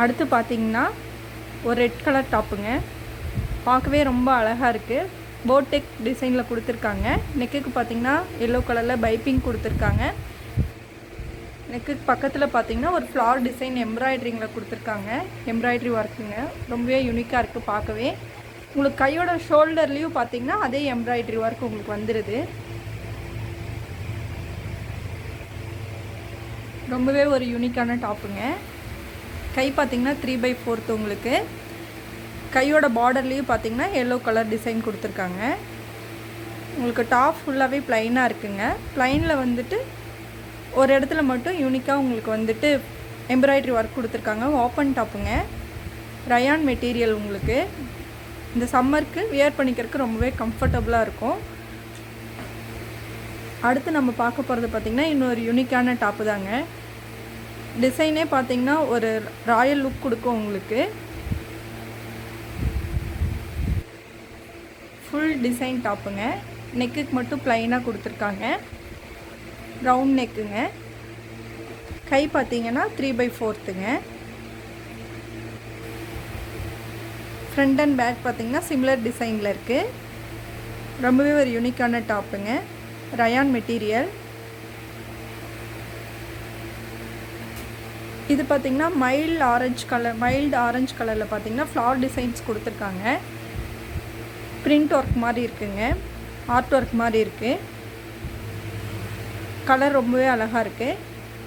அடுத்து பார்த்தீங்கன்னா ஒரு ரெட் கலர் டாப்புங்க. பார்க்கவே ரொம்ப அழகாக இருக்குது. போட்டெக் டிசைனில் கொடுத்துருக்காங்க. நெக்குக்கு பார்த்தீங்கன்னா எல்லோ கலரில் பைப்பிங் கொடுத்துருக்காங்க. நெக்குக்கு பக்கத்தில் பார்த்தீங்கன்னா ஒரு ஃப்ளார் டிசைன் எம்ப்ராய்டரிங்கில் கொடுத்துருக்காங்க. எம்ப்ராய்டரி ஒர்க்குங்க ரொம்பவே யூனிக்காக இருக்குது பார்க்கவே. உங்களுக்கு கையோட ஷோல்டர்லேயும் பார்த்தீங்கன்னா அதே எம்ப்ராய்டரி ஒர்க் உங்களுக்கு வந்துடுது. ரொம்பவே ஒரு யூனிக்கான டாப்புங்க. கை பார்த்தீங்கன்னா 3/4 உங்களுக்கு. கையோட பார்டர்லேயும் பார்த்தீங்கன்னா எல்லோ கலர் டிசைன் கொடுத்துருக்காங்க. உங்களுக்கு டாப் ஃபுல்லாகவே ப்ளைனாக இருக்குங்க. ப்ளைனில் வந்துட்டு ஒரு இடத்துல மட்டும் யூனிக்காக உங்களுக்கு வந்துட்டு எம்ப்ராய்டரி ஒர்க் கொடுத்துருக்காங்க. ஓப்பன் டாப்புங்க. ரயான் மெட்டீரியல் உங்களுக்கு. இந்த சம்மருக்கு வியர் பண்ணிக்கிறதுக்கு ரொம்பவே கம்ஃபர்டபுளாக இருக்கும். அடுத்து நம்ம பார்க்க போகிறது பார்த்திங்கன்னா இன்னொரு யூனிக்கான டாப்பு தாங்க. டிசைனே பார்த்திங்கன்னா ஒரு ராயல் லுக் கொடுக்கும் உங்களுக்கு. Full design டாப்புங்க. நெக்குக்கு மட்டும் ப்ளைனாக கொடுத்துருக்காங்க. ரவுண்ட் நெக்குங்க. கை பார்த்தீங்கன்னா 3/4ங்க. ஃப்ரண்ட் அண்ட் பேக் பார்த்தீங்கன்னா சிமிலர் டிசைனில் இருக்குது. ரொம்பவே ஒரு யூனிக்கான டாப்புங்க. Rayon material. இது பார்த்திங்கன்னா மைல்டு ஆரஞ்சு கலரில் பார்த்தீங்கன்னா ஃப்ளார் டிசைன்ஸ் கொடுத்துருக்காங்க. பிரிண்ட் ஒர்க் மாதிரி இருக்குங்க. ஆர்ட் ஒர்க் மாதிரி இருக்குது. கலர் ரொம்பவே அழகாக இருக்குது.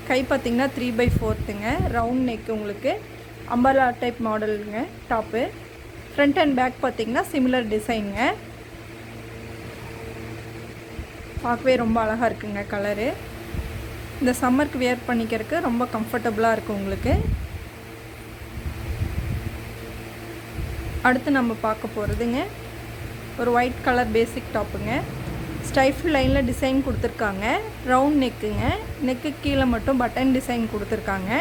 கை பார்த்திங்கன்னா 3/4ங்க. ரவுண்ட் நெக் உங்களுக்கு. அம்பர்லா டைப் மாடலுங்க டாப்பு. ஃப்ரண்ட் அண்ட் பேக் பார்த்திங்கன்னா சிமிலர் டிசைனுங்க. பார்க்கவே ரொம்ப அழகாக இருக்குங்க கலரு. இந்த சம்மருக்கு வியர் பண்ணிக்கிறதுக்கு ரொம்ப கம்ஃபர்டபுளாக இருக்குது உங்களுக்கு. அடுத்து நம்ம பார்க்க போகிறதுங்க ஒரு ஒயிட் கலர் பேசிக் டாப்புங்க. ஸ்டைஃபிள் லைனில் டிசைன் கொடுத்துருக்காங்க. ரவுண்ட் நெக்குங்க. நெக்கு கீழே மட்டும் பட்டன் டிசைன் கொடுத்துருக்காங்க.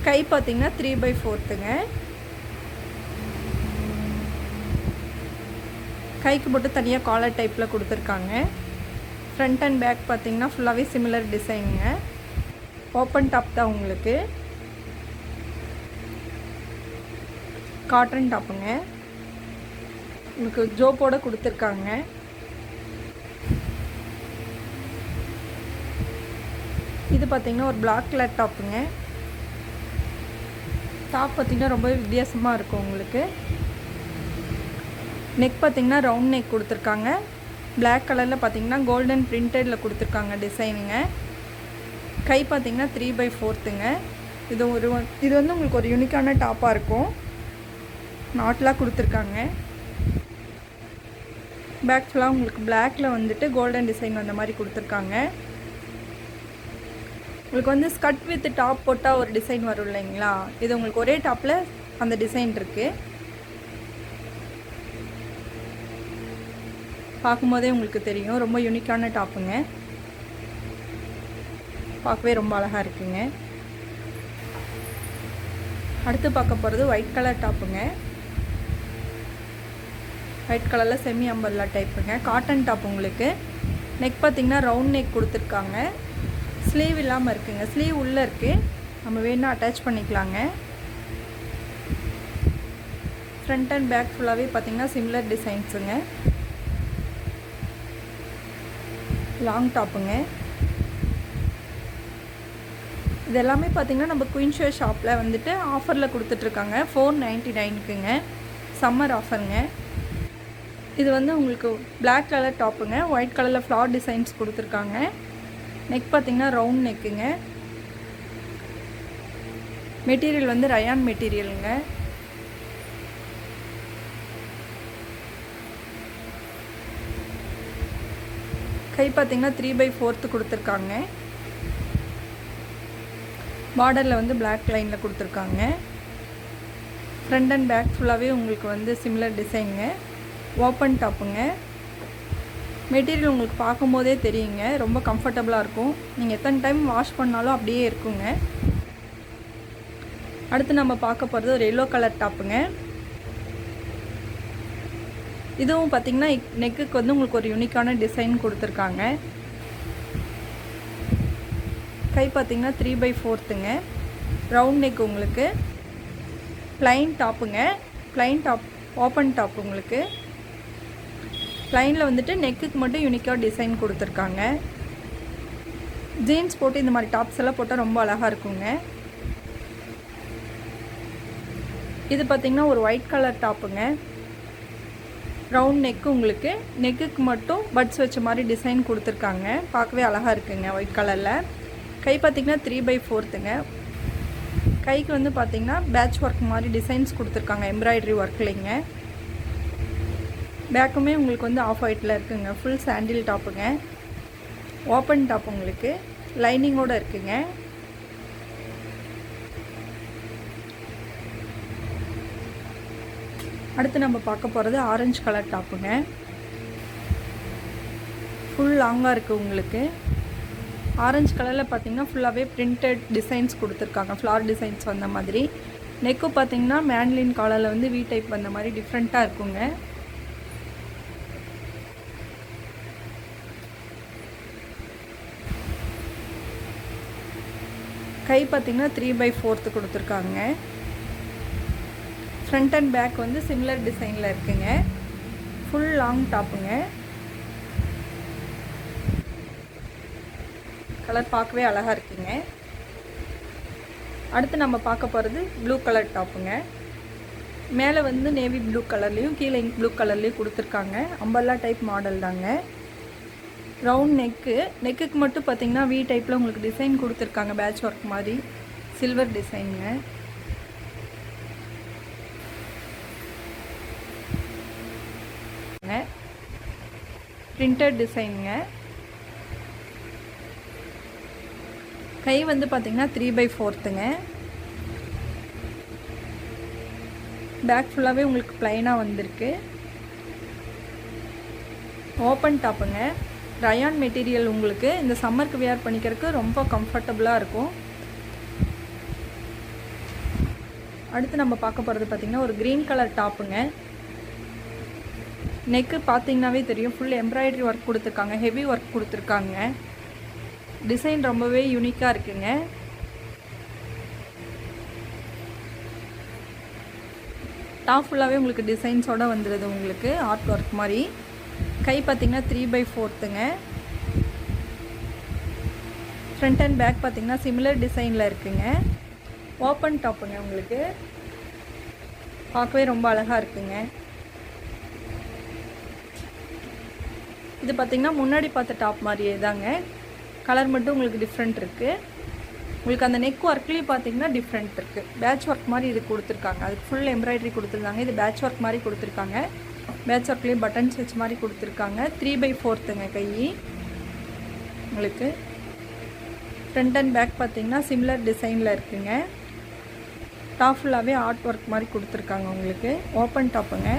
கை பார்த்திங்கன்னா 3/4ங்க. கைக்கு மட்டும் தனியாக காலர் டைப்பில் கொடுத்துருக்காங்க. ஃப்ரண்ட் அண்ட் பேக் பார்த்திங்கன்னா ஃபுல்லாகவே சிமிலர் டிசைனுங்க. ஓப்பன் டாப் தான் உங்களுக்கு. காட்டன் டாப்புங்க. உங்களுக்கு ஜோப்போட கொடுத்துருக்காங்க. இது பார்த்திங்கன்னா ஒரு பிளாக் கலர் டாப்புங்க. டாப் பார்த்திங்கன்னா ரொம்ப வித்தியாசமாக இருக்கும் உங்களுக்கு. நெக் பார்த்திங்கன்னா ரவுண்ட் நெக் கொடுத்துருக்காங்க. பிளாக் கலரில் பார்த்திங்கன்னா கோல்டன் பிரிண்டடில் கொடுத்துருக்காங்க டிசைனுங்க. கை பார்த்திங்கன்னா 3/4ங்க. இது வந்து உங்களுக்கு ஒரு யூனிக்கான டாப்பாக இருக்கும். நாட்லாம் கொடுத்துருக்காங்க. பேக் ஃபுல்லாக உங்களுக்கு பிளாக்கில் வந்துட்டு கோல்டன் டிசைன் வந்த மாதிரி கொடுத்துருக்காங்க. உங்களுக்கு வந்து ஸ்கர்ட் வித் டாப் போட்டால் ஒரு டிசைன் வரும் இல்லைங்களா, இது உங்களுக்கு ஒரே டாப்பில் அந்த டிசைன் இருக்குது. பார்க்கும்போதே உங்களுக்கு தெரியும் ரொம்ப யூனிக்கான டாப்புங்க. பார்க்கவே ரொம்ப அழகாக இருக்குங்க. அடுத்து பார்க்க போகிறது ஒயிட் கலர் டாப்புங்க. ஒயிட் கலரில் செமி அம்பர்லா டைப்புங்க. காட்டன் டாப் உங்களுக்கு. நெக் பார்த்திங்கன்னா ரவுண்ட் நெக் கொடுத்துருக்காங்க. ஸ்லீவ் இல்லாமல் இருக்குங்க. ஸ்லீவ் உள்ளே இருக்குது. நம்ம வேணால் அட்டாச் பண்ணிக்கலாங்க. ஃப்ரண்ட் அண்ட் பேக் ஃபுல்லாகவே பார்த்திங்கன்னா சிமிலர் டிசைன்ஸுங்க. லாங் டாப்புங்க. இது எல்லாமே பார்த்திங்கன்னா நம்ம குயின் ஷோ ஷாப்பில் வந்துட்டு ஆஃபரில் கொடுத்துட்ருக்காங்க. 499க்குங்க. சம்மர் ஆஃபருங்க. இது வந்து உங்களுக்கு பிளாக் கலர் டாப்புங்க. ஒயிட் கலரில் ஃப்ளார் டிசைன்ஸ் கொடுத்துருக்காங்க. நெக் பார்த்திங்கன்னா ரவுண்ட் நெக்குங்க. மெட்டீரியல் வந்து ரயான் மெட்டீரியலுங்க. கை பார்த்திங்கன்னா 3/4 கொடுத்துருக்காங்க. பார்டரில் வந்து பிளாக் லைனில் கொடுத்துருக்காங்க. ஃப்ரண்ட் அண்ட் பேக் ஃபுல்லாகவே உங்களுக்கு வந்து சிமிலர் டிசைனுங்க. ஓப்பன் டாப்புங்க. மெட்டீரியல் உங்களுக்கு பார்க்கும்போதே தெரியுங்க ரொம்ப கம்ஃபர்டபுளாக இருக்கும். நீங்கள் எத்தனை டைம் வாஷ் பண்ணாலும் அப்படியே இருக்குங்க. அடுத்து நம்ம பார்க்க போகிறது ஒரு எல்லோ கலர் டாப்புங்க. இதுவும் பார்த்திங்கன்னா நெக்குக்கு வந்து உங்களுக்கு ஒரு யூனிக்கான டிசைன் கொடுத்துருக்காங்க. கை பார்த்திங்கன்னா 3/4ங்க. ரவுண்ட் நெக் உங்களுக்கு. ப்ளைன் டாப்புங்க. ப்ளைன் டாப், ஓப்பன் டாப் உங்களுக்கு. ப்ளைனில் வந்துட்டு நெக்குக்கு மட்டும் யூனிக்காக டிசைன் கொடுத்துருக்காங்க. ஜீன்ஸ் போட்டு இந்த மாதிரி டாப்ஸ் எல்லாம் போட்டால் ரொம்ப அழகாக இருக்குங்க. இது பார்த்திங்கன்னா ஒரு ஒயிட் கலர் டாப்புங்க. ரவுண்ட் நெக்கு உங்களுக்கு. நெக்குக்கு மட்டும் பட்ஸ் வச்ச மாதிரி டிசைன் கொடுத்துருக்காங்க. பார்க்கவே அழகாக இருக்குங்க ஒயிட் கலரில். கை பார்த்திங்கன்னா 3/4ங்க. கைக்கு வந்து பார்த்திங்கன்னா பேட்ச் ஒர்க் மாதிரி டிசைன்ஸ் கொடுத்துருக்காங்க, எம்ப்ராய்டரி ஒர்க்லிங்க. பேக்குமே உங்களுக்கு வந்து ஆஃப் ஒயிட்டில் இருக்குங்க. ஃபுல் சாண்டில் டாப்புங்க. ஓப்பன் டாப் உங்களுக்கு லைனிங்கோடு இருக்குங்க. அடுத்து நம்ம பார்க்க போகிறது ஆரஞ்சு கலர் டாப்புங்க. ஃபுல் லாங்காக இருக்குது உங்களுக்கு. ஆரஞ்சு கலரில் பார்த்திங்கன்னா ஃபுல்லாகவே பிரிண்டட் டிசைன்ஸ் கொடுத்துருக்காங்க, ஃப்ளார் டிசைன்ஸ் வந்த மாதிரி. நெக்கு பார்த்திங்கன்னா மேண்ட்லின் காலரில் வந்து வி டைப் வந்த மாதிரி டிஃப்ரெண்ட்டாக இருக்குங்க. கை பார்த்திங்கன்னா 3/4 கொடுத்துருக்காங்க. ஃப்ரண்ட் அண்ட் பேக் வந்து சிமிலர் டிசைனில் இருக்குங்க. Full long டாப்புங்க. கலர் பார்க்கவே அழகாக இருக்குங்க. அடுத்து நம்ம பார்க்க போகிறது ப்ளூ கலர் டாப்புங்க. மேலே வந்து நேவி ப்ளூ கலர்லேயும் கீழே இங்க் ப்ளூ கலர்லேயும் கொடுத்துருக்காங்க. அம்பர்லா டைப் மாடல் தாங்க. ரவுண்ட் நெக்குக்கு மட்டும் பார்த்திங்கன்னா வி டைப்பில் உங்களுக்கு டிசைன் கொடுத்துருக்காங்க, பேட்ச் ஒர்க் மாதிரி சில்வர் டிசைனுங்க. பிரிண்டட் டிசைனுங்க. கை வந்து பார்த்திங்கன்னா 3/4ங்க. பேக் ஃபுல்லாகவே உங்களுக்கு ப்ளைனாக வந்திருக்கு. ஓப்பன் டாப்புங்க. ரயான் மெட்டீரியல் உங்களுக்கு இந்த சம்மருக்கு வியர் பண்ணிக்கிறதுக்கு ரொம்ப கம்ஃபர்டபுளாக இருக்கும். அடுத்து நம்ம பார்க்க போகிறது பார்த்திங்கன்னா ஒரு க்ரீன் கலர் டாப்புங்க. நெக்கு பார்த்திங்கனாவே தெரியும், ஃபுல் எம்ப்ராய்டரி ஒர்க் கொடுத்துருக்காங்க, ஹெவி ஒர்க் கொடுத்துருக்காங்க. டிசைன் ரொம்பவே யூனிக்காக இருக்குங்க. டாப் ஃபுல்லாகவே உங்களுக்கு டிசைன்ஸோடு வந்துடுது உங்களுக்கு ஆர்ட் ஒர்க் மாதிரி. கை பார்த்திங்கன்னா 3/4ங்க. ஃப்ரண்ட் அண்ட் பேக் பார்த்திங்கன்னா சிமிலர் டிசைனில் இருக்குங்க. ஓப்பன் டாப்புங்க உங்களுக்கு. பார்க்கவே ரொம்ப அழகாக இருக்குங்க. இது பார்த்திங்கன்னா முன்னாடி பார்த்த டாப் மாதிரியே தாங்க. கலர் மட்டும் உங்களுக்கு டிஃப்ரெண்ட் இருக்குது. உங்களுக்கு அந்த நெக் ஒர்க்லேயும் பார்த்திங்கன்னா டிஃப்ரெண்ட் இருக்குது. பேட்ச் ஒர்க் மாதிரி இது கொடுத்துருக்காங்க. அதுக்கு ஃபுல் எம்ப்ராய்டரி கொடுத்துருந்தாங்க. இது பேட்ச் ஒர்க் மாதிரி கொடுத்துருக்காங்க. பேட்ச் ஒர்க்லேயும் பட்டன்ஸ் வச்ச மாதிரி கொடுத்துருக்காங்க. 3/4ங்க கை உங்களுக்கு. ஃப்ரண்ட் அண்ட் பேக் பார்த்திங்கன்னா சிமிலர் டிசைனில் இருக்குங்க. டாப் ஃபுல்லாகவே ஆர்ட் ஒர்க் மாதிரி கொடுத்துருக்காங்க உங்களுக்கு. ஓப்பன் டாப்புங்க.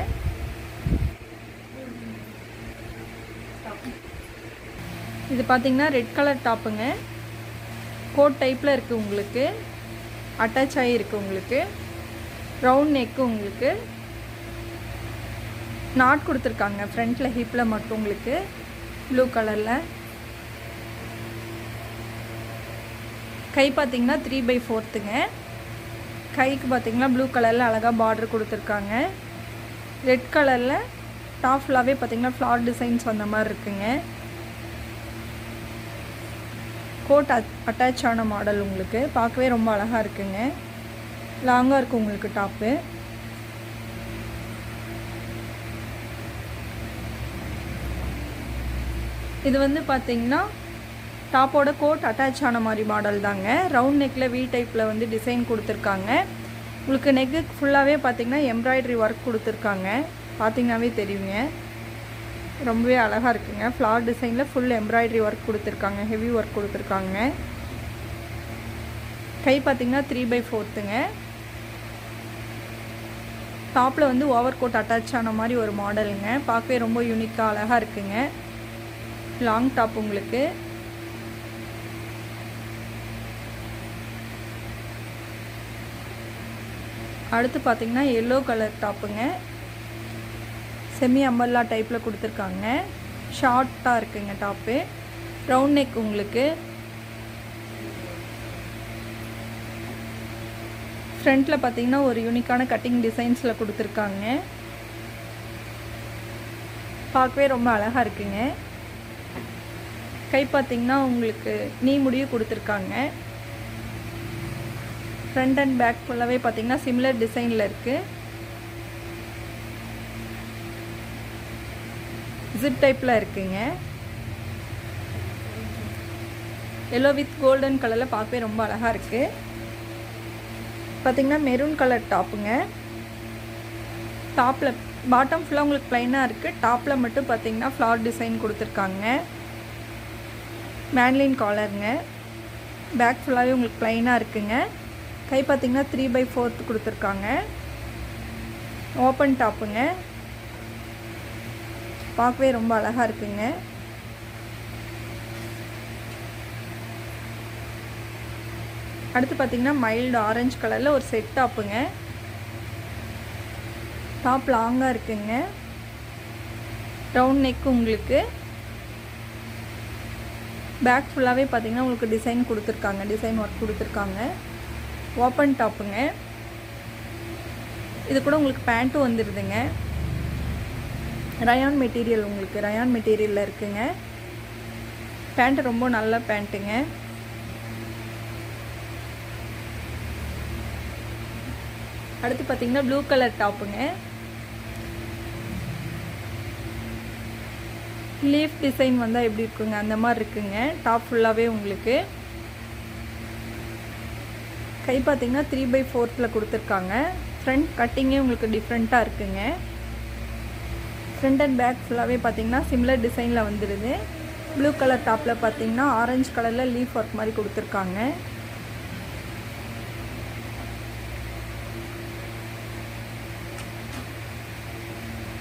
இது பார்த்திங்கன்னா ரெட் கலர் டாப்புங்க. கோட் டைப்பில் இருக்குது உங்களுக்கு. அட்டாச் ஆகி இருக்குது உங்களுக்கு. ரவுண்ட் நெக்கு உங்களுக்கு. நாட் கொடுத்துருக்காங்க ஃப்ரண்ட்டில் ஹிப்பில் மட்டும் உங்களுக்கு ப்ளூ கலரில். கை பார்த்திங்கன்னா 3/4ங்க. கைக்கு பார்த்திங்கன்னா ப்ளூ கலரில் அழகாக பார்டர் கொடுத்துருக்காங்க. ரெட் கலரில் டாப் ஃபுல்லாகவே பார்த்திங்கன்னா ஃப்ளார் டிசைன்ஸ் வந்த மாதிரி இருக்குங்க. கோட் அட்டாச் ஆன மாடல் உங்களுக்கு. பார்க்கவே ரொம்ப அழகாக இருக்குங்க. லாங்காக இருக்குது உங்களுக்கு டாப்பு. இது வந்து பார்த்திங்கன்னா டாப்போட கோட் அட்டாச் ஆன மாதிரி மாடல் தாங்க. ரவுண்ட் நெக்கில் வி டைப்பில் வந்து டிசைன் கொடுத்துருக்காங்க. உங்களுக்கு நெக்கு ஃபுல்லாகவே பார்த்திங்கன்னா எம்ப்ராய்டரி ஒர்க் கொடுத்துருக்காங்க. பார்த்திங்கனாவே தெரியுங்க, ரொம்பவே அழகாக இருக்குங்க. ஃப்ளார் டிசைனில் ஃபுல் எம்ப்ராய்டரி ஒர்க் கொடுத்துருக்காங்க, ஹெவி ஒர்க் கொடுத்துருக்காங்க. கை பார்த்திங்கன்னா 3/4ங்க. டாப்பில் வந்து ஓவர் கோட் அட்டாச் ஆன மாதிரி ஒரு மாடலுங்க. பார்க்கவே ரொம்ப யூனிக்காக அழகாக இருக்குங்க. லாங் டாப் உங்களுக்கு. அடுத்து பார்த்திங்கன்னா எல்லோ கலர் டாப்புங்க. செமி அம்பர்லா டைப்பில் கொடுத்துருக்காங்க. ஷார்ட்டாக இருக்குங்க டாப்பு. ரவுண்ட் நெக் உங்களுக்கு. ஃப்ரண்ட்டில் பார்த்தீங்கன்னா ஒரு யூனிக்கான கட்டிங் டிசைன்ஸில் கொடுத்துருக்காங்க. பார்க்கவே ரொம்ப அழகாக இருக்குங்க. கை பார்த்திங்கன்னா உங்களுக்கு நீ முடிவு கொடுத்துருக்காங்க. ஃப்ரண்ட் அண்ட் பேக் ஃபுல்லாகவே பார்த்திங்கன்னா சிமிலர் டிசைனில் இருக்குது. ஜிப் டைப்பில் இருக்குங்க. எல்லோ வித் கோல்டன் கலரில் பார்க்கவே ரொம்ப அழகாக இருக்குது. பார்த்திங்கன்னா மெரூன் கலர் டாப்புங்க. டாப்பில் பாட்டம் ஃபுல்லாக உங்களுக்கு ப்ளைனாக இருக்குது. டாப்பில் மட்டும் பார்த்திங்கன்னா ஃப்ளார் டிசைன் கொடுத்துருக்காங்க. மேன்லைன் காலருங்க. பேக் ஃபுல்லாகவே உங்களுக்கு ப்ளைனாக இருக்குங்க. கை பார்த்திங்கன்னா 3/4 கொடுத்துருக்காங்க. ஓப்பன் டாப்புங்க. பார்க்கவே ரொம்ப அழகாக இருக்குங்க. அடுத்து பார்த்திங்கன்னா மைல்டு ஆரஞ்சு கலரில் ஒரு செட் டாப்புங்க. டாப் லாங்காக இருக்குங்க. ரவுண்ட் நெக் உங்களுக்கு. பேக் ஃபுல்லாகவே பார்த்திங்கன்னா உங்களுக்கு டிசைன் கொடுத்துருக்காங்க. டிசைன் ஒர்க் கொடுத்துருக்காங்க. ஓப்பன் டாப்புங்க. இது கூட உங்களுக்கு பேண்ட்டும் வந்துடுதுங்க. ரயான் மெட்டீரியல் உங்களுக்கு ரயான் மெட்டீரியலில் இருக்குங்க. பேண்ட்டு ரொம்ப நல்ல பேண்ட்டுங்க. அடுத்து பார்த்திங்கன்னா ப்ளூ கலர் டாப்புங்க. லீஃப் டிசைன் வந்தால் எப்படி இருக்குங்க அந்த மாதிரி இருக்குங்க. டாப் ஃபுல்லாகவே உங்களுக்கு. கை பார்த்திங்கன்னா 3/4 கொடுத்துருக்காங்க. ஃப்ரண்ட் கட்டிங்கே உங்களுக்கு டிஃப்ரெண்ட்டாக இருக்குங்க. ஃப்ரண்ட் அண்ட் பேக் ஃபுல்லாகவே பார்த்திங்கன்னா சிமிலர் டிசைனில் வந்துடுது. ப்ளூ கலர் டாப்பில் பார்த்திங்கன்னா ஆரஞ்சு கலரில் லீஃப் ஒர்க் மாதிரி கொடுத்துருக்காங்க.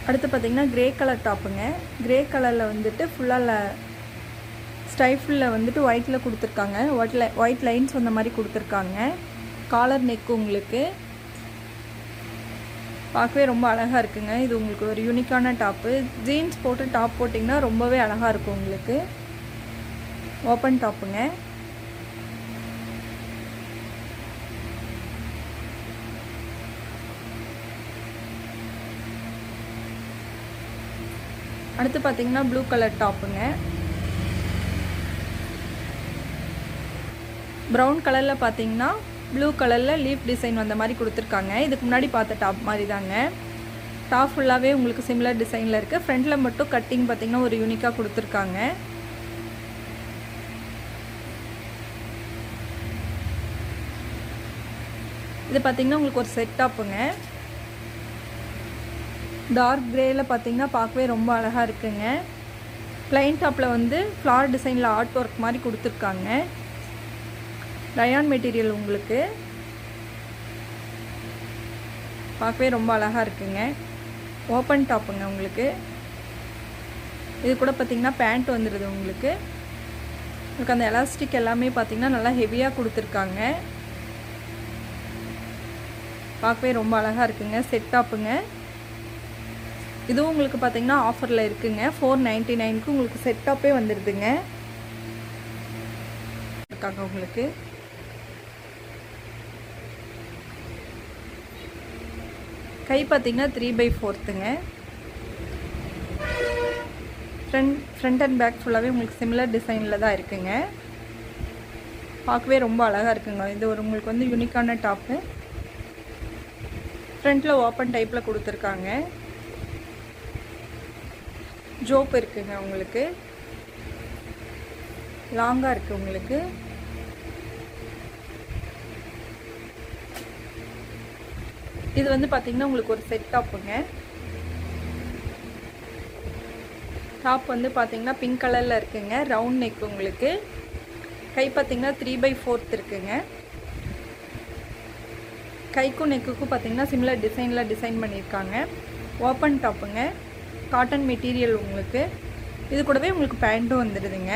அடுத்து பார்த்திங்கன்னா க்ரே கலர் டாப்புங்க. க்ரே கலரில் வந்துட்டு ஃபுல்லாக ஸ்டைஃபில் வந்துட்டு ஒயிட்டில் கொடுத்துருக்காங்க. ஒயிட் லைன்ஸ் வந்த மாதிரி கொடுத்துருக்காங்க. காலர் நெக்கு உங்களுக்கு. பார்க்கவே ரொம்ப அழகாக இருக்குங்க. இது உங்களுக்கு ஒரு யூனிக்கான டாப்பு. ஜீன்ஸ் போட்டு டாப் போட்டிங்கன்னா ரொம்பவே அழகாக இருக்கும் உங்களுக்கு. ஓப்பன் டாப்புங்க. அடுத்து பார்த்திங்கன்னா ப்ளூ கலர் டாப்புங்க. ப்ரௌன் கலரில் பார்த்திங்கன்னா ப்ளூ கலரில் லீஃப் டிசைன் வந்த மாதிரி கொடுத்துருக்காங்க. இதுக்கு முன்னாடி பார்த்த டாப் மாதிரி தாங்க. டாப் ஃபுல்லாகவே உங்களுக்கு சிமிலர் டிசைனில் இருக்குது. ஃப்ரண்ட்டில் மட்டும் கட்டிங் பார்த்திங்கன்னா ஒரு யூனிக்காக கொடுத்துருக்காங்க. இது பார்த்திங்கன்னா உங்களுக்கு ஒரு செட் டாப்புங்க. டார்க் க்ரேயில் பார்த்திங்கன்னா பார்க்கவே ரொம்ப அழகாக இருக்குங்க. ப்ளைன் டாப்பில் வந்து ஃப்ளார் டிசைனில் ஆர்ட் ஒர்க் மாதிரி கொடுத்துருக்காங்க. ரயான் மெட்டீரியல் உங்களுக்கு. பார்க்கவே ரொம்ப அழகாக இருக்குங்க. ஓப்பன் டாப்புங்க உங்களுக்கு. இது கூட பார்த்திங்கன்னா பேண்ட் வந்துடுது உங்களுக்கு. உங்களுக்கு அந்த எலாஸ்டிக் எல்லாமே பார்த்திங்கன்னா நல்லா ஹெவியாக கொடுத்துருக்காங்க. பார்க்கவே ரொம்ப அழகாக இருக்குங்க. செட் டாப்புங்க. இதுவும் உங்களுக்கு பார்த்திங்கன்னா ஆஃபரில் இருக்குங்க. 499க்கு உங்களுக்கு செட் டாப்பே வந்துடுதுங்க. இருக்காங்க உங்களுக்கு. கை பார்த்திங்கன்னா 3/4ங்க. ஃப்ரண்ட் அண்ட் பேக் ஃபுல்லாகவே உங்களுக்கு சிமிலர் டிசைனில் தான் இருக்குங்க. பார்க்கவே ரொம்ப அழகாக இருக்குங்க. இது ஒரு உங்களுக்கு வந்து யூனிக்கான டாப்பு. ஃப்ரண்ட்டில் ஓப்பன் டைப்பில் கொடுத்துருக்காங்க. ஜோப் இருக்குங்க உங்களுக்கு. லாங்காக இருக்குது உங்களுக்கு. இது வந்து பார்த்திங்கன்னா உங்களுக்கு ஒரு செட் டாப்புங்க. டாப் வந்து பார்த்திங்கன்னா பிங்க் கலரில் இருக்குங்க. ரவுண்ட் நெக் உங்களுக்கு. கை பார்த்திங்கன்னா 3/4 இருக்குங்க. கைக்கும் நெக்குக்கும் பார்த்திங்கன்னா சிமிலர் டிசைனில் டிசைன் பண்ணியிருக்காங்க. ஓப்பன் டாப்புங்க. காட்டன் மெட்டீரியல் உங்களுக்கு. இது கூடவே உங்களுக்கு பேண்ட்டும் வந்துடுதுங்க.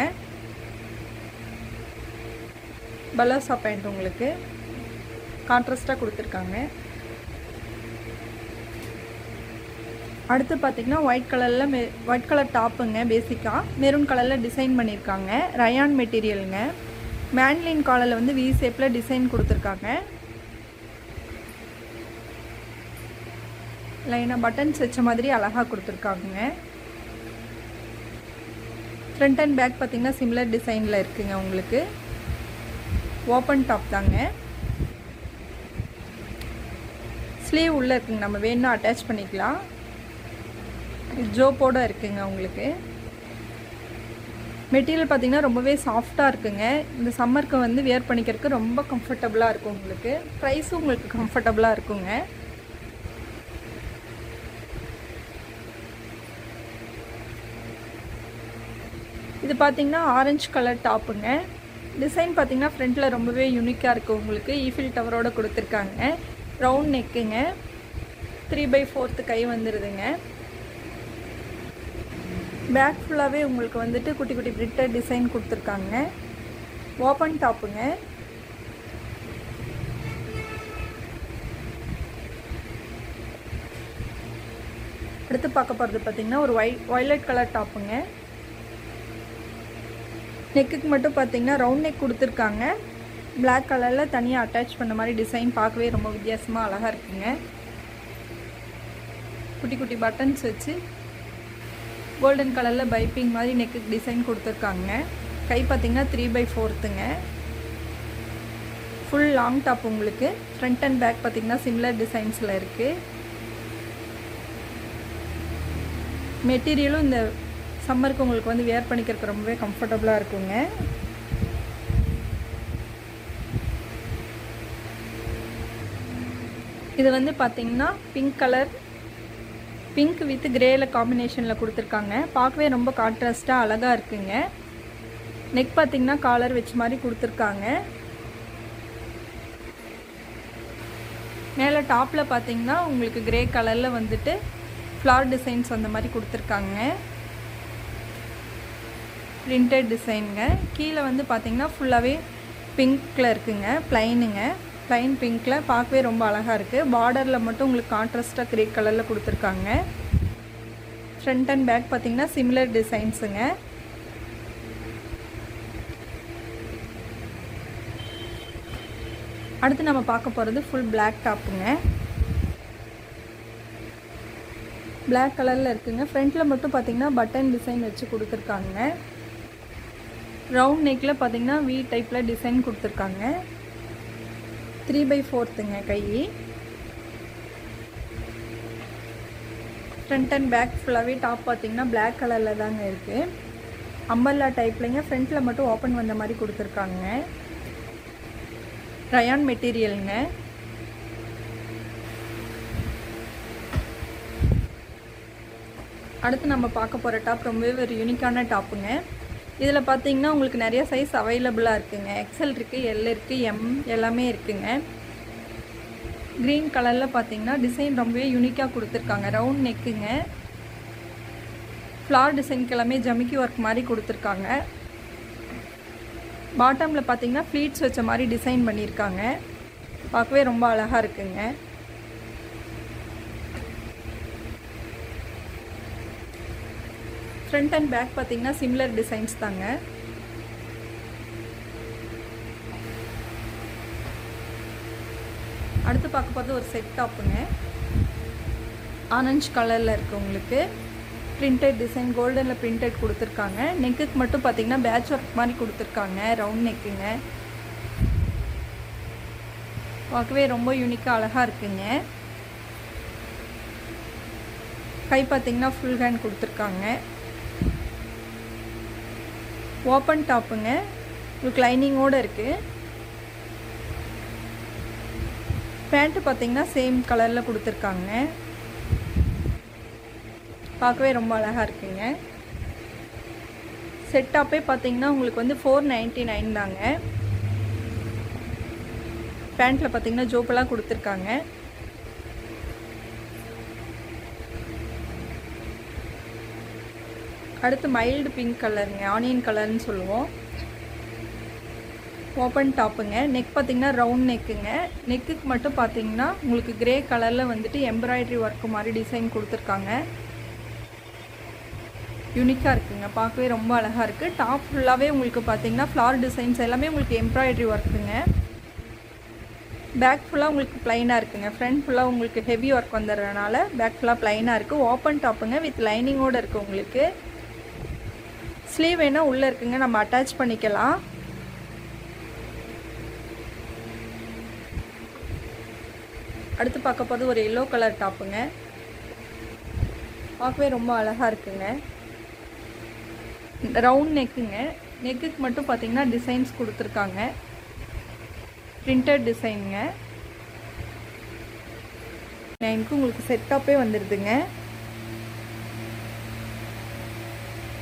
பலோசா பேண்ட் உங்களுக்கு கான்ட்ராஸ்டாக கொடுத்துருக்காங்க. அடுத்து பார்த்திங்கன்னா ஒயிட் கலர் டாப்புங்க. பேசிக்காக மெரூன் கலரில் டிசைன் பண்ணியிருக்காங்க. ரயான் மெட்டீரியலுங்க. மேன்லைன் காலரில் வந்து வி ஷேப்பில் டிசைன் கொடுத்துருக்காங்க. லைனாக பட்டன்ஸ் வச்ச மாதிரி அழகாக கொடுத்துருக்காங்க. ஃப்ரண்ட் அண்ட் பேக் பார்த்திங்கன்னா சிமிலர் டிசைனில் இருக்குங்க. உங்களுக்கு ஓப்பன் டாப் தாங்க. ஸ்லீவ் உள்ளே இருக்குங்க, நம்ம வேணும்னா அட்டாச் பண்ணிக்கலாம். ஜோப்போடு இருக்குங்க. உங்களுக்கு மெட்டீரியல் பார்த்திங்கன்னா ரொம்பவே சாஃப்டாக இருக்குங்க. இந்த சம்மருக்கு வந்து வியர் பண்ணிக்கிறதுக்கு ரொம்ப கம்ஃபர்டபுளாக இருக்கும். உங்களுக்கு ப்ரைஸும் உங்களுக்கு கம்ஃபர்டபுளாக இருக்குங்க. இது பார்த்திங்கன்னா ஆரஞ்சு கலர் டாப்புங்க. டிசைன் பார்த்திங்கன்னா ஃப்ரண்ட்டில் ரொம்பவே யூனிக்காக இருக்குது. உங்களுக்கு ஈஃபில் டவரோடு கொடுத்துருக்காங்க. ரவுண்ட் நெக்குங்க. 3/4 கை வந்துடுதுங்க. பேக் ஃபுல்லாகவே உங்களுக்கு வந்துட்டு குட்டி குட்டி பிரிட்டட் டிசைன் கொடுத்துருக்காங்க. ஓப்பன் டாப்புங்க. அடுத்து பார்க்க போகிறது பார்த்திங்கன்னா ஒரு வயலட் கலர் டாப்புங்க. நெக்குக்கு மட்டும் பார்த்திங்கன்னா ரவுண்ட் நெக் கொடுத்துருக்காங்க. பிளாக் கலரில் தனியாக அட்டாச் பண்ண மாதிரி டிசைன் பார்க்கவே ரொம்ப வித்தியாசமாக அழகாக இருக்குங்க. குட்டி குட்டி பட்டன்ஸ் வச்சு கோல்டன் கலரில் பைப்பிங் மாதிரி நெக்கு டிசைன் கொடுத்துருக்காங்க. கை பார்த்திங்கன்னா 3/4ங்க. Full long top. உங்களுக்கு ஃப்ரண்ட் அண்ட் பேக் பார்த்திங்கன்னா சிமிலர் டிசைன்ஸில் இருக்குது. மெட்டீரியலும் இந்த சம்மருக்கு உங்களுக்கு வந்து வியர் பண்ணிக்கிறதுக்கு ரொம்பவே கம்ஃபர்டபுளாக இருக்குங்க. இது வந்து பார்த்திங்கன்னா பிங்க் கலர், பிங்க் வித் கிரேயில் காம்பினேஷனில் கொடுத்துருக்காங்க. பார்க்கவே ரொம்ப கான்ட்ராஸ்ட்டாக அழகாக இருக்குங்க. நெக் பார்த்திங்கன்னா காலர் வச்ச மாதிரி கொடுத்துருக்காங்க. மேலே டாப்பில் பார்த்திங்கன்னா உங்களுக்கு கிரே கலரில் வந்துட்டு ஃப்ளார் டிசைன்ஸ் அந்த மாதிரி கொடுத்துருக்காங்க. பிரிண்டட் டிசைனுங்க. கீழே வந்து பார்த்திங்கன்னா ஃபுல்லாகவே பிங்க்கில் இருக்குங்க. ப்ளைனுங்க. ப்ளைன் பிங்க்கில் பார்க்கவே ரொம்ப அழகாக இருக்குது. பார்டரில் மட்டும் உங்களுக்கு கான்ட்ராஸ்ட்டாக கிரே கலரில் கொடுத்துருக்காங்க. ஃப்ரண்ட் அண்ட் பேக் பார்த்திங்கன்னா சிமிலர் டிசைன்ஸுங்க. அடுத்து நம்ம பார்க்க போகிறது ஃபுல் பிளாக் டாப்புங்க. பிளாக் கலரில் இருக்குங்க. ஃப்ரண்ட்டில் மட்டும் பார்த்திங்கன்னா பட்டன் டிசைன் வச்சு கொடுத்துருக்காங்க. ரவுண்ட் நெக்கில் பார்த்திங்கன்னா வி டைப்பில் டிசைன் கொடுத்துருக்காங்க. 3/4ங்க கை. ஃப்ரண்ட் அண்ட் பேக் ஃபுல்லாகவே டாப் பார்த்திங்கன்னா பிளாக் கலரில் தாங்க இருக்குது. அம்பர்லா டைப்லைங்க. ஃப்ரண்ட்டில் மட்டும் ஓப்பன் வந்த மாதிரி கொடுத்துருக்காங்க. ரயான் மெட்டீரியலுங்க. அடுத்து நம்ம பார்க்க போகிற டாப் ரொம்பவே ஒரு யூனிக்கான டாப்புங்க. இதில் பார்த்தீங்கன்னா உங்களுக்கு நிறைய சைஸ் அவைலபிளாக இருக்குங்க. எக்ஸல் இருக்குது, எல் இருக்குது, எம் எல்லாமே இருக்குங்க. க்ரீன் கலரில் பார்த்தீங்கன்னா டிசைன் ரொம்பவே யூனிக்காக கொடுத்துருக்காங்க. ரவுண்ட் நெக்குங்க. ஃப்ளார் டிசைனுக்கு எல்லாமே ஜமிக்கி ஒர்க் மாதிரி கொடுத்துருக்காங்க. பாட்டமில் பார்த்தீங்கன்னா ஃப்ளீட்ஸ் வச்ச மாதிரி டிசைன் பண்ணியிருக்காங்க. பார்க்கவே ரொம்ப அழகாக இருக்குங்க. ஃப்ரண்ட் அண்ட் பேக் பார்த்திங்கன்னா சிமிலர் டிசைன்ஸ் தாங்க. அடுத்து பார்க்க போகிறது ஒரு செட் டாப்புங்க. ஆரஞ்சு கலரில் இருக்குது. உங்களுக்கு பிரிண்டட் டிசைன் கோல்டனில் பிரிண்டட் கொடுத்துருக்காங்க. நெக்குக்கு மட்டும் பார்த்திங்கன்னா பேட்ச் ஒர்க் மாதிரி கொடுத்துருக்காங்க. ரவுண்ட் நெக்குங்க. பார்க்கவே ரொம்ப யூனிக்காக அழகாக இருக்குங்க. கை பார்த்திங்கன்னா ஃபுல் ஹேண்ட் கொடுத்துருக்காங்க. ஓப்பன் டாப்புங்க. உங்களுக்கு லைனிங்கோடு இருக்குது. பேண்ட்டு பார்த்திங்கன்னா சேம் கலரில் கொடுத்துருக்காங்க. பார்க்கவே ரொம்ப அழகாக இருக்குங்க. செட் டாப்பே பார்த்திங்கன்னா உங்களுக்கு வந்து 499 தாங்க. பேண்ட்டில் பார்த்திங்கன்னா ஜோப்பெல்லாம் கொடுத்துருக்காங்க. அடுத்து மைல்டு பிங்க் கலருங்க. ஆனியன் கலர்னு சொல்லுவோம். ஓப்பன் டாப்புங்க. நெக் பார்த்திங்கன்னா ரவுண்ட் நெக்குங்க. நெக்குக்கு மட்டும் பார்த்திங்கன்னா உங்களுக்கு கிரே கலரில் வந்துட்டு எம்ப்ராய்டரி ஒர்க்கு மாதிரி டிசைன் கொடுத்துருக்காங்க. யூனிக்காக இருக்குங்க. பார்க்கவே ரொம்ப அழகாக இருக்குது. டாப் ஃபுல்லாகவே உங்களுக்கு பார்த்திங்கன்னா ஃப்ளார் டிசைன்ஸ் எல்லாமே உங்களுக்கு எம்ப்ராய்டரி ஒர்க்குங்க. பேக் ஃபுல்லாக உங்களுக்கு ப்ளைனாக இருக்குங்க. ஃப்ரண்ட் ஃபுல்லாக உங்களுக்கு ஹெவி ஒர்க் வந்துடுறதுனால பேக் ஃபுல்லாக ப்ளைனாக இருக்குது. ஓப்பன் டாப்புங்க வித் லைனிங்கோடு இருக்குது உங்களுக்கு. ஸ்லீவ் வேணால் உள்ளே இருக்குங்க, நம்ம அட்டாச் பண்ணிக்கலாம். அடுத்து பார்க்க போகிறது ஒரு எல்லோ கலர் டாப்புங்க. பார்க்கவே ரொம்ப அழகாக இருக்குங்க. ரவுண்ட் நெக்குங்க. நெக்குக்கு மட்டும் பார்த்திங்கன்னா டிசைன்ஸ் கொடுத்துருக்காங்க. பிரிண்டட் டிசைனுங்க. எனக்கு உங்களுக்கு செட்டாப்பே வந்துடுதுங்க.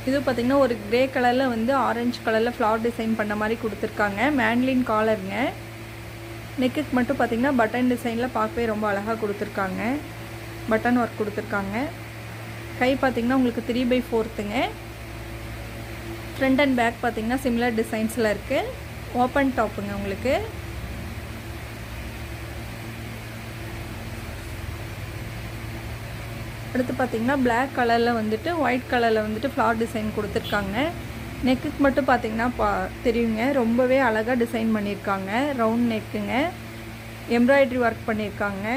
இது பார்த்திங்கன்னா ஒரு கிரே கலரில் வந்து ஆரஞ்சு கலரில் ஃப்ளவர் டிசைன் பண்ண மாதிரி கொடுத்துருக்காங்க. மேண்ட்லின் காலருங்க. நெக்குக்கு மட்டும் பார்த்திங்கன்னா பட்டன் டிசைனில் பார்க்கவே ரொம்ப அழகாக கொடுத்துருக்காங்க. பட்டன் ஒர்க் கொடுத்துருக்காங்க. கை பார்த்திங்கன்னா உங்களுக்கு 3/4ங்க. ஃப்ரண்ட் அண்ட் பேக் பார்த்திங்கன்னா சிமிலர் டிசைன்ஸில் இருக்குது. ஓப்பன் டாப்புங்க உங்களுக்கு. அடுத்து பார்த்திங்கன்னா பிளாக் கலரில் வந்துட்டு ஒயிட் கலரில் வந்துட்டு ஃப்ளவர் டிசைன் கொடுத்துருக்காங்க. நெக்குக்கு மட்டும் பார்த்திங்கன்னா தெரியுங்க, ரொம்பவே அழகாக டிசைன் பண்ணியிருக்காங்க. ரவுண்ட் நெக்குங்க. எம்ப்ராய்டரி ஒர்க் பண்ணியிருக்காங்க.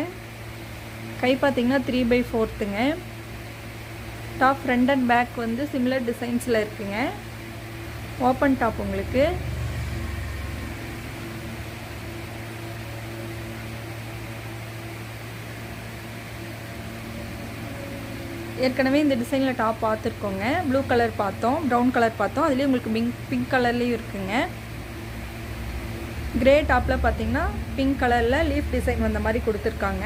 கை பார்த்திங்கன்னா 3/4ங்க. டாப் ஃப்ரண்ட் அண்ட் பேக் வந்து சிமிலர் டிசைன்ஸில் இருக்குங்க. ஓப்பன் டாப் உங்களுக்கு. ஏற்கனவே இந்த டிசைனில் டாப் பார்த்துருக்கோங்க. ப்ளூ கலர் பார்த்தோம், ப்ரௌன் கலர் பார்த்தோம். அதுலேயும் உங்களுக்கு பிங்க் கலர்லேயும் இருக்குங்க. கிரே டாப்பில் பார்த்தீங்கன்னா பிங்க் கலரில் லீஃப் டிசைன் வந்த மாதிரி கொடுத்துருக்காங்க.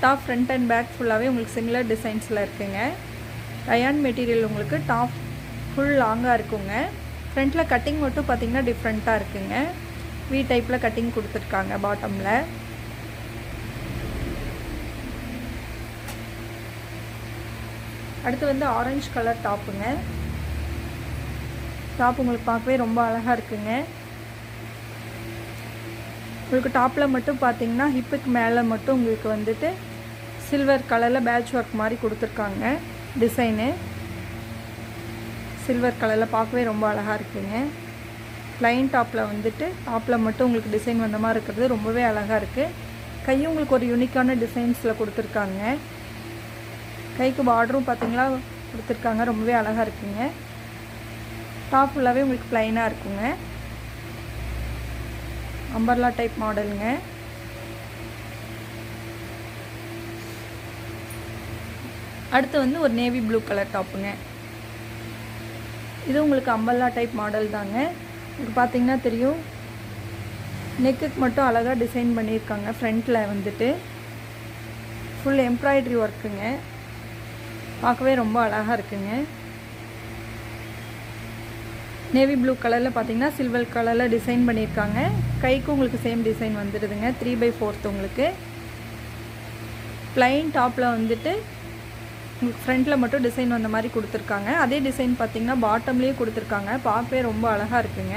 டாப் ஃப்ரண்ட் அண்ட் பேக் ஃபுல்லாகவே உங்களுக்கு சிமிலர் டிசைன்ஸில் இருக்குங்க. ரயான் மெட்டீரியல் உங்களுக்கு டாப் ஃபுல் லாங்காக இருக்குங்க. ஃப்ரண்ட்டில் கட்டிங் மட்டும் பார்த்திங்கன்னா டிஃப்ரெண்ட்டாக இருக்குங்க. வி டைப்பில் கட்டிங் கொடுத்துருக்காங்க பாட்டமில். அடுத்து வந்து ஆரஞ்சு கலர் டாப்புங்க. டாப் உங்களுக்கு பார்க்கவே ரொம்ப அழகாக இருக்குங்க. உங்களுக்கு டாப்பில் மட்டும் பார்த்தீங்கன்னா ஹிப்புக்கு மேலே மட்டும் உங்களுக்கு வந்துட்டு சில்வர் கலரில் பேட்ச் ஒர்க் மாதிரி கொடுத்துருக்காங்க. டிசைனு சில்வர் கலரில் பார்க்கவே ரொம்ப அழகாக இருக்குங்க. ப்ளைன் டாப்பில் வந்துட்டு டாப்பில் மட்டும் உங்களுக்கு டிசைன் வந்த மாதிரி இருக்கிறது ரொம்பவே அழகாக இருக்குது. கையும் உங்களுக்கு ஒரு யூனிக்கான டிசைன்ஸில் கொடுத்துருக்காங்க. கைக்கு பார்டரும் பார்த்தீங்களா கொடுத்துருக்காங்க. ரொம்பவே அழகாக இருக்குங்க. டாப் ஃபுல்லாகவே உங்களுக்கு ப்ளைனாக இருக்குங்க. அம்பர்லா டைப் மாடலுங்க. அடுத்து வந்து ஒரு நேவி ப்ளூ கலர் டாப்புங்க. இது உங்களுக்கு அம்பர்லா டைப் மாடல் தாங்க. உங்களுக்கு பார்த்தீங்கன்னா தெரியும், நெக்குக்கு மட்டும் அழகாக டிசைன் பண்ணியிருக்காங்க. ஃப்ரண்ட்டில் வந்துட்டு ஃபுல் எம்ப்ராய்டரி ஒர்க்குங்க. பார்க்கவே ரொம்ப அழகாக இருக்குங்க. நேவி ப்ளூ கலரில் பார்த்தீங்கன்னா சில்வர் கலரில் டிசைன் பண்ணியிருக்காங்க. கைக்கும் உங்களுக்கு சேம் டிசைன் வந்துடுதுங்க. 3/4 உங்களுக்கு. ப்ளைன் டாப்பில் வந்துட்டு உங்களுக்கு ஃப்ரண்ட்டில் மட்டும் டிசைன் வந்த மாதிரி கொடுத்துருக்காங்க. அதே டிசைன் பார்த்தீங்கன்னா பாட்டம்லேயே கொடுத்துருக்காங்க. பார்க்கவே ரொம்ப அழகாக இருக்குங்க.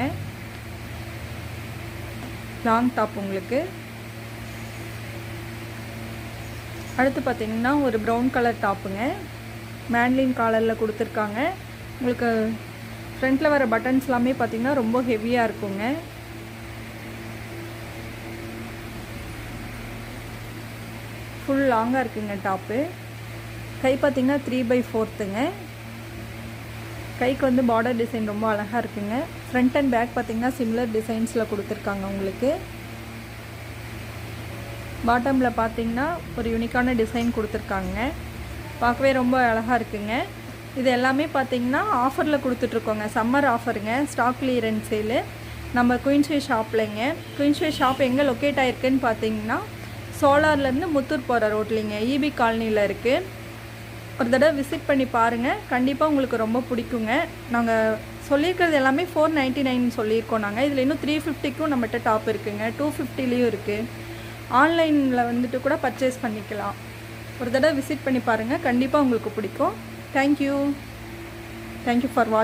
லாங் டாப் உங்களுக்கு. அடுத்து பார்த்தீங்கன்னா ஒரு ப்ரௌன் கலர் டாப்புங்க. மேண்ட்லின் காலரில் கொடுத்துருக்காங்க. உங்களுக்கு ஃப்ரண்ட்டில் வர பட்டன்ஸ் எல்லாமே பார்த்தீங்கன்னா ரொம்ப ஹெவியாக இருக்குங்க. ஃபுல் லாங்காக இருக்குங்க டாப்பு. கை பார்த்திங்கன்னா 3/4ங்க. கைக்கு வந்து பார்டர் டிசைன் ரொம்ப அழகாக இருக்குங்க. ஃப்ரண்ட் அண்ட் பேக் பார்த்திங்கன்னா சிமிலர் டிசைன்ஸில் கொடுத்துருக்காங்க உங்களுக்கு. பாட்டமில் பார்த்திங்கன்னா ஒரு யூனிக்கான டிசைன் கொடுத்துருக்காங்க. பார்க்கவே ரொம்ப அழகாக இருக்குங்க. இது எல்லாமே பார்த்திங்கன்னா ஆஃபரில் கொடுத்துட்ருக்கோங்க. சம்மர் ஆஃபருங்க. Stock clearance sale. நம்ம குயின்ஸ்வே ஷாப்லைங்க. குயின்ஸ்வே ஷாப் எங்கே லொக்கேட் ஆகிருக்குன்னு பார்த்தீங்கன்னா சோலார்லேருந்து முத்தூர் போகிற ரோட்லிங்க, இபி காலனியில் இருக்குது. ஒரு தடவை விசிட் பண்ணி பாருங்கள். கண்டிப்பாக உங்களுக்கு ரொம்ப பிடிக்குங்க. நாங்கள் சொல்லியிருக்கிறது எல்லாமே 499 சொல்லியிருக்கோம் நாங்கள். இதில் இன்னும் 350க்கும் நம்மகிட்ட டாப் இருக்குங்க. 250லேயும் இருக்குது. ஆன்லைனில் வந்துட்டு கூட பர்ச்சேஸ் பண்ணிக்கலாம். ஒரு தடவை விசிட் பண்ணி பாருங்கள். கண்டிப்பாக உங்களுக்கு பிடிக்கும். தேங்க்யூ ஃபார் வாட்சிங்.